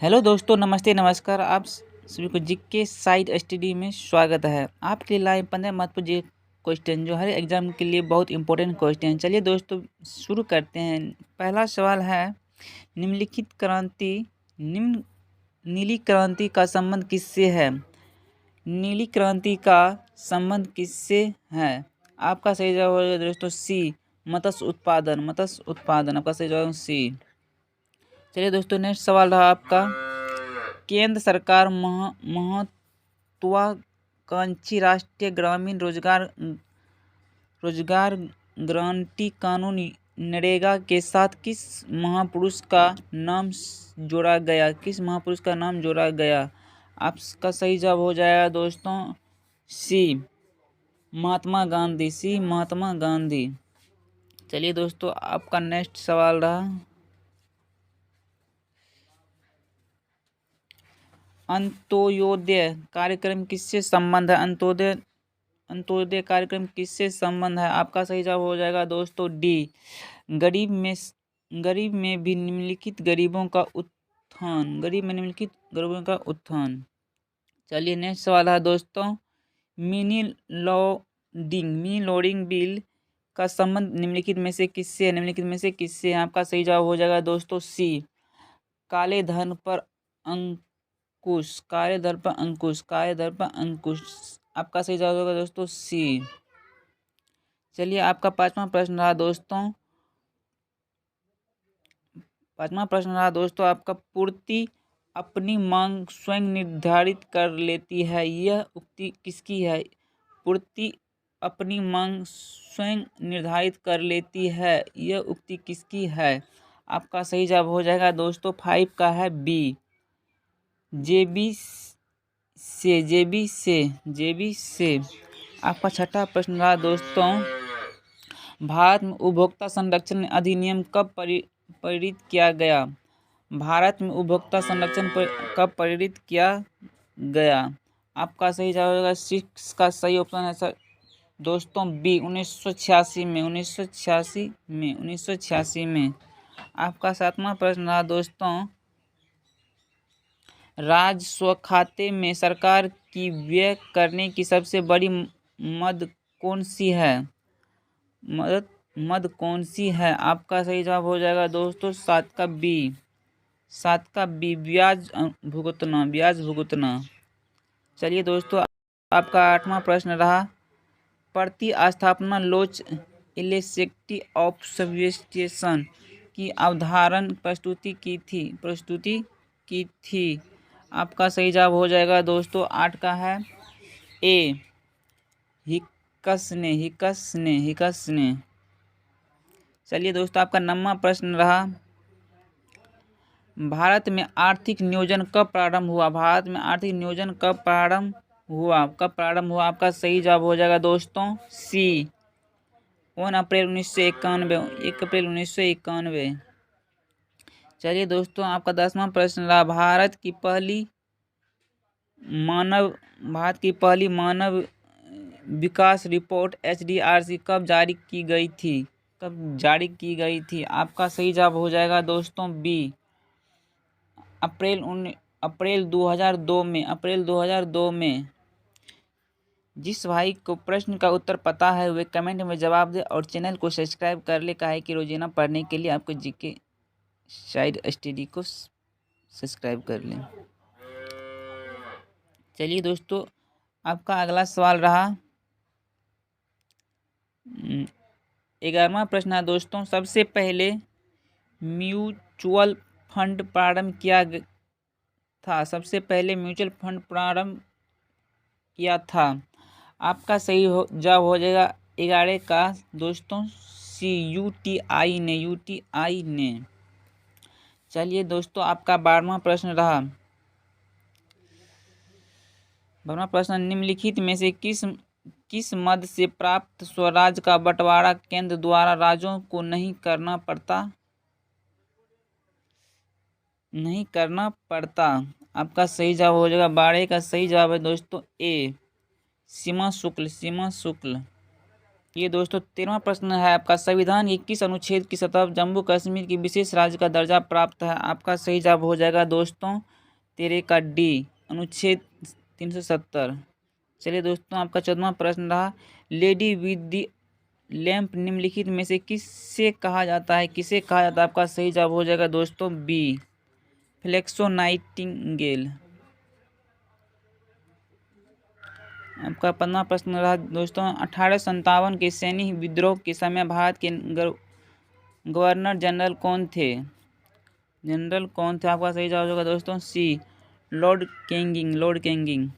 Hello दोस्तों, नमस्ते नमस्कार। आप सभी को जीके साइड स्टडी में स्वागत है। आपके लिए लाइव 15 महत्वपूर्ण जी क्वेश्चन जो हर एग्जाम के लिए बहुत इंपॉर्टेंट क्वेश्चन। चलिए दोस्तों शुरू करते हैं। पहला सवाल है, निम्नलिखित क्रांति निम्न नीली क्रांति का संबंध किससे है? नीली क्रांति का संबंध किससे है? आपका सही जवाब होगा दोस्तों सी, मत्स्य उत्पादन। मत्स्य उत्पादन आपका सही जवाब सी। चलिए दोस्तों नेक्स्ट सवाल रहा आपका, केंद्र सरकार महत्वाकांक्षी राष्ट्रीय ग्रामीण रोजगार गारंटी कानून नरेगा के साथ किस महापुरुष का नाम जोड़ा गया? किस महापुरुष का नाम जोड़ा गया? आपका सही जवाब हो जाएगा दोस्तों सी, महात्मा गांधी। सी, महात्मा गांधी। चलिए दोस्तों आपका नेक्स्ट सवाल रहा, अंत्योदय कार्यक्रम किससे संबंध है? अंत्योदय कार्यक्रम किससे संबंध है? आपका सही जवाब हो जाएगा दोस्तों डी, गरीब में भी निम्नलिखित गरीबों का उत्थान। गरीब में निम्नलिखित गरीबों का उत्थान। चलिए नेक्स्ट सवाल है दोस्तों, मिनी लोडिंग बिल का संबंध निम्नलिखित में से किससे है? निम्नलिखित में से किससे है? आपका सही जवाब हो जाएगा दोस्तों सी, काले धन पर अंकुश। काले धन पर अंकुश। काले धन पर अंकुश। आपका सही जवाब होगा दोस्तों सी। चलिए आपका पांचवा प्रश्न रहा दोस्तों, आपका पूर्ति अपनी मांग स्वयं निर्धारित कर लेती है, यह उक्ति किसकी है? पूर्ति अपनी मांग स्वयं निर्धारित कर लेती है, यह उक्ति किसकी है? आपका सही जवाब हो जाएगा दोस्तों 5 का है बी, जेबी से। आपका छठा प्रश्न रहा दोस्तों, भारत में उपभोक्ता संरक्षण अधिनियम कब पारित किया गया? भारत में उपभोक्ता संरक्षण कब पारित किया गया? आपका सही जवाब होगा 6 का सही ऑप्शन है सर दोस्तों बी, 1986 में। 1986 में। आपका सातवां प्रश्न रहा दोस्तों, राजस्व खाते में सरकार की व्यय करने की सबसे बड़ी मद कौन सी है? मद कौन सी है? आपका सही जवाब हो जाएगा दोस्तों 7 का बी, ब्याज भुगतना। चलिए दोस्तों आपका आठवां प्रश्न रहा, प्रतिस्थापना लॉज इलेक्ट्रिसिटी ऑफ सब्स्टिट्यूशन की अवधारणा प्रस्तुति की थी। आपका सही जवाब हो जाएगा दोस्तों 8 का है ए, हिक्स ने। चलिए दोस्तों आपका 9वां प्रश्न रहा, भारत में आर्थिक नियोजन कब प्रारंभ हुआ? भारत में आर्थिक नियोजन कब प्रारंभ हुआ? आपका सही जवाब हो जाएगा दोस्तों सी, 1 अप्रैल 1991। चलिए दोस्तों आपका 10वां प्रश्न रहा, भारत की पहली मानव विकास रिपोर्ट HDRC कब जारी की गई थी? आपका सही जवाब हो जाएगा दोस्तों बी, अप्रैल 2002 में। जिस भाई को प्रश्न का उत्तर पता है वे कमेंट में जवाब दे और चैनल को सब्सक्राइब कर ले, काहे कि रोजाना पढ़ने के लिए आपको जीके साइड स्टडी को सब्सक्राइब कर लें। चलिए दोस्तों आपका अगला सवाल रहा, 11वां प्रश्न है दोस्तों, सबसे पहले म्यूचुअल फंड प्रारंभ किया था? सबसे पहले म्यूचुअल फंड प्रारंभ किया था। आपका सही जवाब हो जाएगा 11 का दोस्तों सी, UTI ने। चलिए दोस्तों आपका 12वां प्रश्न रहा, 12वां प्रश्न, निम्नलिखित में से किस मद से प्राप्त स्वराज का बंटवारा केंद्र द्वारा राज्यों को नहीं करना पड़ता? आपका सही जवाब हो जाएगा 12 का सही जवाब है दोस्तों ए, सीमा शुल्क। ये दोस्तों 13वां प्रश्न है आपका, संविधान के किस अनुच्छेद की सतह जम्मू कश्मीर की विशेष राज्य का दर्जा प्राप्त है? आपका सही जवाब हो जाएगा दोस्तों 13 का डी, अनुच्छेद 370। चलिए दोस्तों आपका 14वां प्रश्न रहा, लेडी विद दी लैंप निम्नलिखित में से किससे कहा जाता है? किसे कहा जाता है? आपका सही जवाब हो जाएगा दोस्तों बी, फ्लेक्सो नाइटिंगेल। आपका 15वां प्रश्न रहा दोस्तों, 1857 के सैनिक विद्रोह के समय भारत के गवर्नर जनरल कौन थे? जनरल कौन थे? आपका सही जवाब होगा दोस्तों सी, लॉर्ड कैनिंग।